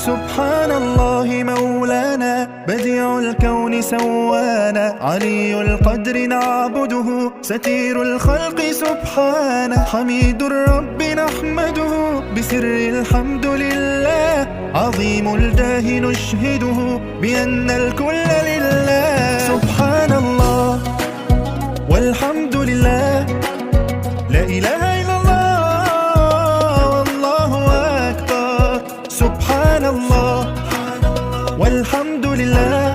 سبحان الله مولانا بديع الكون سوانا، علي القدر نعبده ستير الخلق سبحانه، حميد الرب نحمده بسر الحمد لله، عظيم الجاه نشهده بأن الكل لله. سبحان الله والحمد لله، لا إله إلا الله والله أكبر. سبحان الله والحمد لله،